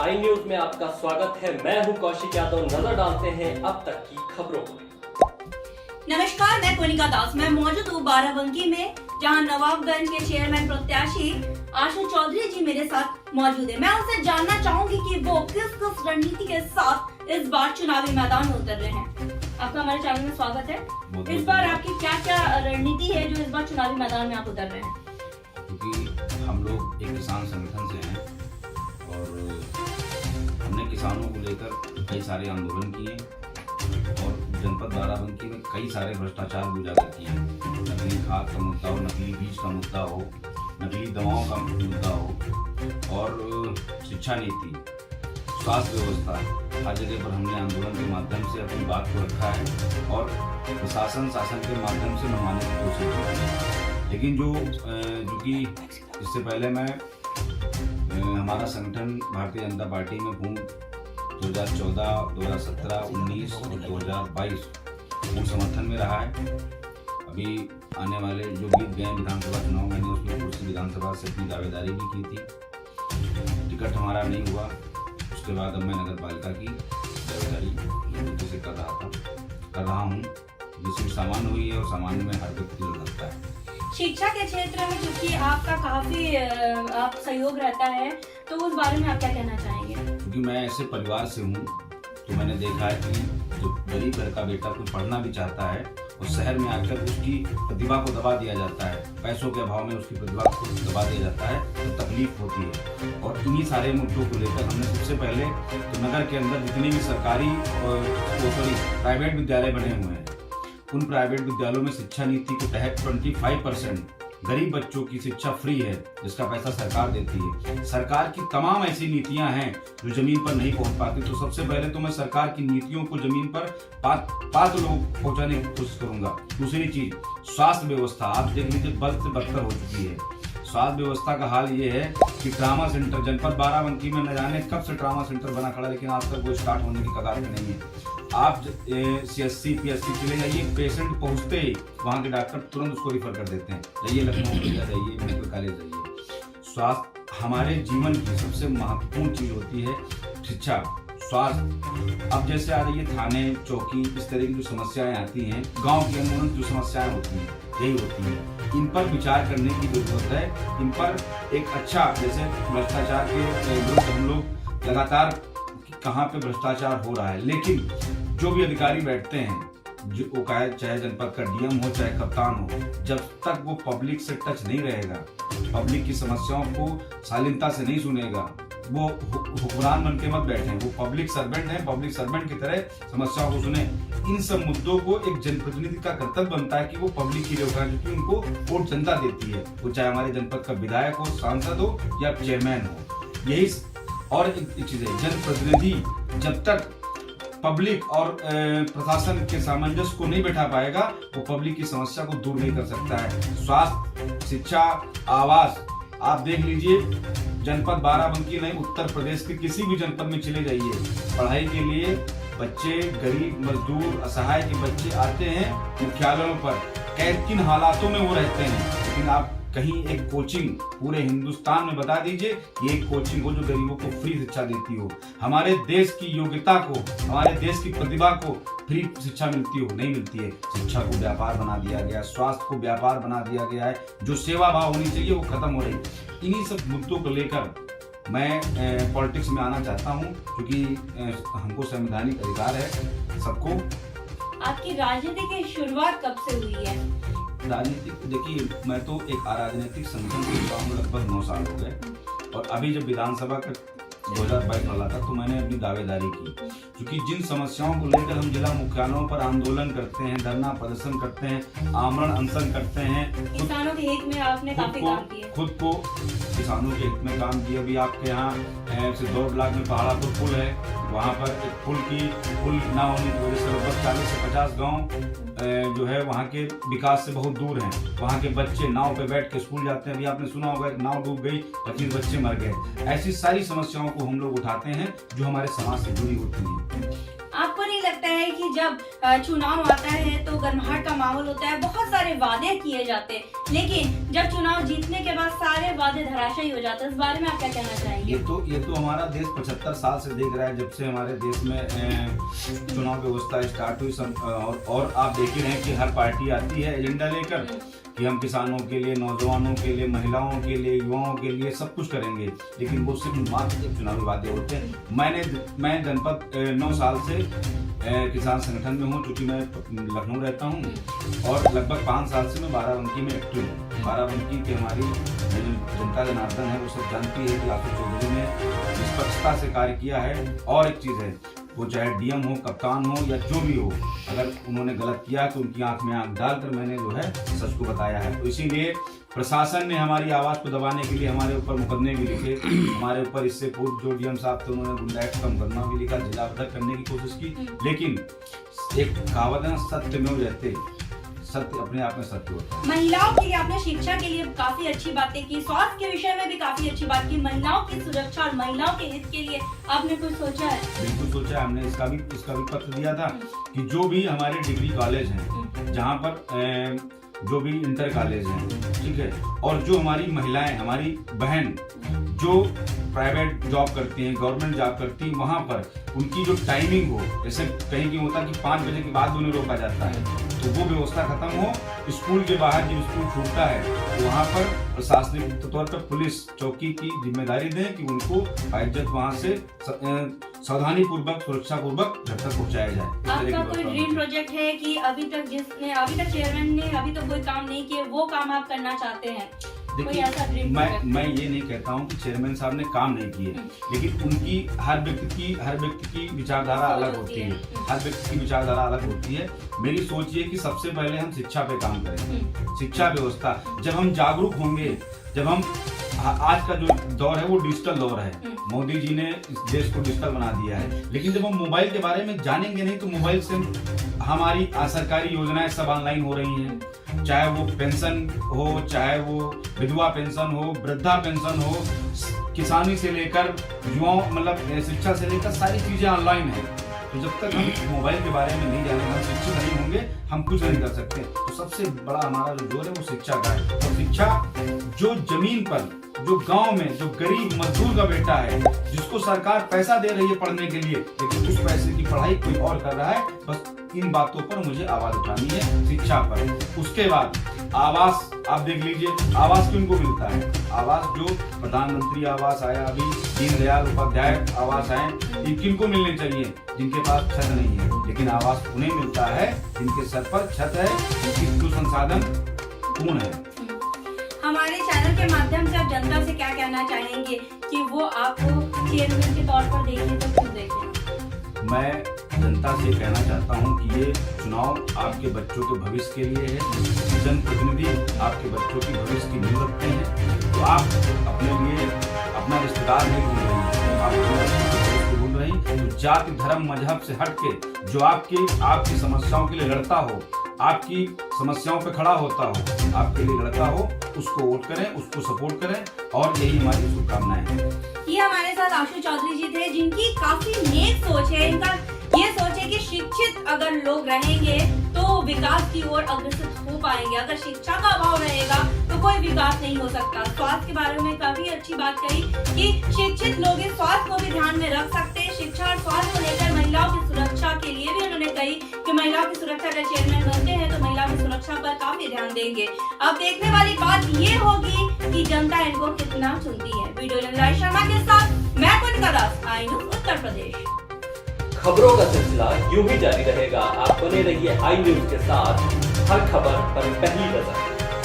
Sign news में आपका स्वागत है। मैं हूं कौशिक यादव। नजर डालते हैं अब तक की खबरों पर। नमस्कार, मैं कोनिका दास। मैं मौजूद हूँ बाराबंकी में, जहां नवाबगंज के चेयरमैन प्रत्याशी आशु चौधरी जी मेरे साथ मौजूद है। मैं उनसे जानना चाहूंगी कि वो किस रणनीति के साथ इस बार चुनावी मैदान में उतर रहे हैं। आपका हमारे चैनल में स्वागत है। इस बार आपकी क्या क्या रणनीति है जो इस बार चुनावी मैदान में आप उतर रहे हैं? क्योंकि हम लोग एक किसान संगठन से हैं और हमने किसानों को लेकर कई सारे आंदोलन किए और जनपद बाराबंकी में कई सारे भ्रष्टाचार भी उजागर किए। नकली खाद का मुद्दा हो, नकली बीज का मुद्दा हो, नकली दवाओं का मुद्दा हो और शिक्षा नीति, स्वास्थ्य व्यवस्था, हर जगह पर हमने आंदोलन के माध्यम से अपनी बात को रखा है और प्रशासन शासन के माध्यम से मनवाने की कोशिश की है। लेकिन जो कि इससे पहले मैं हमारा संगठन भारतीय जनता पार्टी में हूँ 2014, 2017, 19 और 2022 पूर्ण समर्थन में रहा है। अभी आने वाले जो बीत गए विधानसभा चुनाव, मैंने उसमें कुर्सी विधानसभा से अपनी दावेदारी भी की थी। टिकट हमारा नहीं हुआ। उसके बाद अब मैं नगर पालिका की दावेदारी से कर रहा हूँ, जिसमें सामान्य हुई है और सामान्य में हर व्यक्ति लड़ सकता है। शिक्षा के क्षेत्र में क्योंकि आपका काफी आप सहयोग रहता है, तो उस बारे में आप क्या कहना चाहेंगे? क्योंकि मैं ऐसे परिवार से हूँ तो मैंने देखा है कि जो गरीब घर का बेटा कुछ पढ़ना भी चाहता है और शहर में आकर उसकी प्रतिभा को दबा दिया जाता है, पैसों के अभाव में उसकी प्रतिभा को दबा दिया जाता है, तो तकलीफ होती है। और इन्हीं सारे मुद्दों को लेकर हमने सबसे पहले तो नगर के अंदर जितने भी सरकारी और प्राइवेट विद्यालय बने हुए हैं, उन प्राइवेट विद्यालयों में शिक्षा नीति के तहत 25% गरीब बच्चों की शिक्षा फ्री है, जिसका पैसा सरकार देती है। सरकार की तमाम ऐसी नीतियां हैं जो जमीन पर नहीं पहुंच पाती, तो सबसे पहले तो मैं सरकार की नीतियों को जमीन पर पात्र लोगों को पहुंचाने की कोशिश करूंगा। दूसरी चीज, स्वास्थ्य व्यवस्था आप देख लीजिए बद से बदतर हो चुकी है। स्वास्थ्य व्यवस्था का हाल ये है कि ट्रामा सेंटर जनपद बाराबंकी में न जाने कब से ट्रामा सेंटर बना खड़ा, लेकिन आज तक वो स्टार्ट होने की कगार पे नहीं है। आप CSC PSC चले जाइए, पेशेंट पहुंचते ही वहाँ के डॉक्टर तुरंत उसको रिफर कर देते हैं, जाइए लखनऊ जाइए, मेडिकल कॉलेज जाइए। स्वास्थ्य हमारे जीवन की सबसे महत्वपूर्ण चीज होती है, शिक्षा, स्वास्थ्य। अब जैसे आ रही है थाने चौकी, इस तरह की जो समस्याएं आती हैं, गांव के अंदर जो समस्याएं होती हैं, यही होती है। इन पर विचार करने की जरूरत है। इन पर एक अच्छा, जैसे भ्रष्टाचार के विरुद्ध हम लोग लगातार कहाँ पे भ्रष्टाचार हो रहा है, लेकिन जो भी अधिकारी बैठते हैं, जो वो चाहे जनपद का DM हो चाहे कप्तान हो, जब तक वो पब्लिक से टच नहीं रहेगा, पब्लिक की समस्याओं को शालीनता से नहीं सुनेगा, वो हुक्मरान बन के मत बैठे। वो पब्लिक सर्वेंट है, पब्लिक सर्वेंट की तरह समस्याओं को सुने। इन सब मुद्दों को एक जनप्रतिनिधि का कर्तव्य बनता है कि वो पब्लिक के लिए उठाए, क्योंकि उनको वोट जनता देती है, वो चाहे हमारे जनपद का विधायक हो, सांसद हो या चेयरमैन हो। यही और एक चीज है, जनप्रतिनिधि जब तक पब्लिक और प्रशासन के सामंजस्य को नहीं बैठा पाएगा, वो पब्लिक की समस्या को दूर नहीं कर सकता है। स्वास्थ्य, शिक्षा, आवास, आप देख लीजिए जनपद बाराबंकी नहीं, उत्तर प्रदेश के किसी भी जनपद में चले जाइए, पढ़ाई के लिए बच्चे, गरीब मजदूर, असहाय के बच्चे आते हैं मुख्यालयों पर, किन हालातों में वो रहते हैं। लेकिन आप कहीं एक कोचिंग पूरे हिंदुस्तान में बता दीजिए, ये एक कोचिंग हो जो गरीबों को फ्री शिक्षा देती हो, हमारे देश की योग्यता को, हमारे देश की प्रतिभा को फ्री शिक्षा मिलती हो, नहीं मिलती है। शिक्षा को व्यापार बना दिया गया, स्वास्थ्य को व्यापार बना दिया गया है, जो सेवा भाव होनी चाहिए वो खत्म हो रही। इन्हीं सब मुद्दों को लेकर मैं पॉलिटिक्स में आना चाहता हूँ, क्योंकि हमको संवैधानिक अधिकार है सबको। आपकी राजनीति की शुरुआत कब से हुई है? राजनीतिक, देखिए मैं तो एक अराजनीतिक संगठन के जुड़ा हूँ, लगभग 9 साल हो गए। और अभी जब विधानसभा का 2022 वाला था तो मैंने अपनी दावेदारी की, क्योंकि जिन समस्याओं को लेकर हम जिला मुख्यालयों पर आंदोलन करते हैं, धरना प्रदर्शन करते हैं, आमरण अनशन करते हैं, किसानों के हित में आपने काफी काम किया। खुद को किसानों के हित में काम किया। अभी आपके यहाँ से 2 ब्लॉक में पहाड़ापुर पुल है, वहाँ पर एक पुल ना होने की वजह से लगभग 40 से 50 गाँव जो है वहाँ के विकास से बहुत दूर हैं। वहाँ के बच्चे नाव पे बैठ के स्कूल जाते हैं। अभी आपने सुना होगा नाव डूब गई, 25 बच्चे मर गए। ऐसी सारी समस्याओं को हम लोग उठाते हैं जो हमारे समाज से जुड़ी होती हैं। आपको नहीं लगता है कि कि जब चुनाव आता है तो गर्माहट का माहौल होता है, बहुत सारे वादे किए जाते हैं, लेकिन जब चुनाव जीतने के बाद सारे वादे धराशायी हो जाते हैं। इस बारे में आप क्या कहना चाहेंगे? ये तो हमारा देश 75 साल से देख रहा है, जब से हमारे देश में चुनाव व्यवस्था स्टार्ट हुई और आप देख ही रहे हैं कि हर पार्टी आती है एजेंडा लेकर कि हम किसानों के लिए, नौजवानों के लिए, महिलाओं के लिए, युवाओं के लिए सब कुछ करेंगे, लेकिन वो सिर्फ मात्र चुनावी वादे होते हैं। मैं जनपद 9 साल से किसान संगठन में हूँ, क्योंकि मैं लखनऊ रहता हूँ, और लगभग 5 साल से मैं बाराबंकी में एक्टिव हूँ। बाराबंकी की हमारी जनता जनार्दन है, वो सब जानती है कि आशुतोष चौधरी ने निष्पक्षता से कार्य किया है। और एक चीज़ है, वो चाहे डीएम हो, कप्तान हो या जो भी हो, अगर उन्होंने गलत किया तो उनकी आंख में आंख डालकर मैंने जो है सच को बताया है। तो इसीलिए प्रशासन ने हमारी आवाज़ को दबाने के लिए हमारे ऊपर मुकदमे भी लिखे। हमारे ऊपर इससे पूर्व जो डीएम साहब थे उन्होंने गुंडा एक्ट का मुकदमा भी लिखा, जिलाबद्ध करने की कोशिश की, लेकिन एक कहावत है ना, सत्य में रहते, सत्य अपने आप में सत्य होता है। महिलाओं के लिए आपने शिक्षा के लिए काफी अच्छी बातें की, स्वास्थ्य के विषय में भी काफी अच्छी बात की, महिलाओं की सुरक्षा और महिलाओं के हित के लिए आपने कुछ सोचा है? बिल्कुल सोचा है हमने। इसका भी पत्र दिया था कि जो भी हमारे डिग्री कॉलेज हैं, जहाँ पर जो भी इंटर कॉलेज हैं, ठीक है, और जो हमारी महिलाएं, हमारी बहन जो प्राइवेट जॉब करती हैं, गवर्नमेंट जॉब करती हैं, वहाँ पर उनकी जो टाइमिंग हो, जैसे कहीं की होता है कि 5 बजे के बाद उन्हें रोका जाता है, तो वो व्यवस्था खत्म हो। स्कूल के बाहर जब स्कूल छूटता है तो वहाँ पर प्रशासनिक तौर पर पुलिस चौकी की जिम्मेदारी दें कि उनको बाइज्जत वहाँ से सावधानी पूर्वक, सुरक्षा पूर्वक घर तक पहुँचाया जाए। आपका कोई ड्रीम प्रोजेक्ट है कि अभी तक चेयरमैन ने अभी तक कोई काम नहीं किया, वो काम आप करना चाहते हैं? देखिए, मैं ये नहीं कहता हूँ कि चेयरमैन साहब ने काम नहीं किए, लेकिन उनकी हर व्यक्ति की विचारधारा अलग होती है, हर व्यक्ति की विचारधारा अलग होती है। मेरी सोच ये कि सबसे पहले हम शिक्षा पे काम करें। शिक्षा व्यवस्था, जब हम जागरूक होंगे, जब हम आज का जो दौर है वो डिजिटल दौर है, मोदी जी ने इस देश को डिजिटल बना दिया है, लेकिन जब हम मोबाइल के बारे में जानेंगे नहीं तो मोबाइल से हमारी सरकारी योजनाएं सब ऑनलाइन हो रही हैं, चाहे वो पेंशन हो, चाहे वो विधवा पेंशन हो, वृद्धा पेंशन हो, किसानी से लेकर युवाओं मतलब शिक्षा से लेकर सारी चीजें ऑनलाइन है। तो जब तक हम मोबाइल के बारे में नहीं जानेंगे, हम शिक्षित नहीं होंगे, हम कुछ नहीं कर सकते। तो सबसे बड़ा हमारा जो जोर है वो शिक्षा का है। और शिक्षा जो जमीन पर, जो गांव में, जो गरीब मजदूर का बेटा है, जिसको सरकार पैसा दे रही है पढ़ने के लिए, लेकिन उस पैसे की पढ़ाई कोई और कर रहा है, बस इन बातों पर मुझे आवाज उठानी है, शिक्षा पर। उसके बाद आवास, आप देख लीजिए आवास किनको मिलता है, आवास जो प्रधानमंत्री आवास आया, अभी दीनदयाल उपाध्याय आवास आए, ये किनको मिलने चाहिए? जिनके पास छत नहीं है, लेकिन आवास उन्हें मिलता है जिनके सर पर छत है, जिनकी संसाधन पूर्ण है। हमारे चैनल के माध्यम से आप जनता से क्या कहना चाहेंगे कि वो आपको चेयरमैन के तौर पर देखें तो क्यों देखें? मैं जनता से कहना चाहता हूं कि ये चुनाव आपके बच्चों के भविष्य के लिए है। जनप्रतिनिधि आपके बच्चों की भविष्य की नींव रखते हैं, तो आप अपने लिए अपना रिश्तेदार नहीं ढूंढ रही हैं, आप अपने बच्चों के भविष्य को ढूंढ रही हैं। तो जाति धर्म मजहब से हट के जो आपकी समस्याओं के लिए लड़ता हो, आपकी समस्याओं पे खड़ा होता हो, आपके लिए लड़ता हो, उसको वोट करें, उसको सपोर्ट करें, और यही हमारी शुभकामनाएं हैं। ये हमारे साथ आशुतोष चौधरी जी थे, जिनकी काफी नेक सोच है। इनका ये सोच है कि शिक्षित अगर लोग रहेंगे तो विकास की ओर अग्रसर हो पाएंगे। अगर शिक्षा का अभाव रहेगा तो कोई विकास नहीं हो सकता। स्वास्थ्य के बारे में काफी अच्छी बात कही कि शिक्षित लोग इस स्वास्थ्य को भी ध्यान में रख सकते हैं। शिक्षा और स्वास्थ्य को लेकर महिलाओं की सुरक्षा के लिए भी उन्होंने कही कि महिलाओं की सुरक्षा अगर चेयरमैन बनते हैं तो महिलाओं की सुरक्षा पर काफी ध्यान देंगे। अब देखने वाली बात ये होगी कि जनता इनको कितना चुनती है। वीडियो जर्नलिस्ट शर्मा के साथ मैं कोनिका दास, आई न्यूज़ उत्तर प्रदेश। खबरों का सिलसिला यूं ही जारी रहेगा। आप बने रहिए आई न्यूज़ के साथ, हर खबर पर पहली नजर।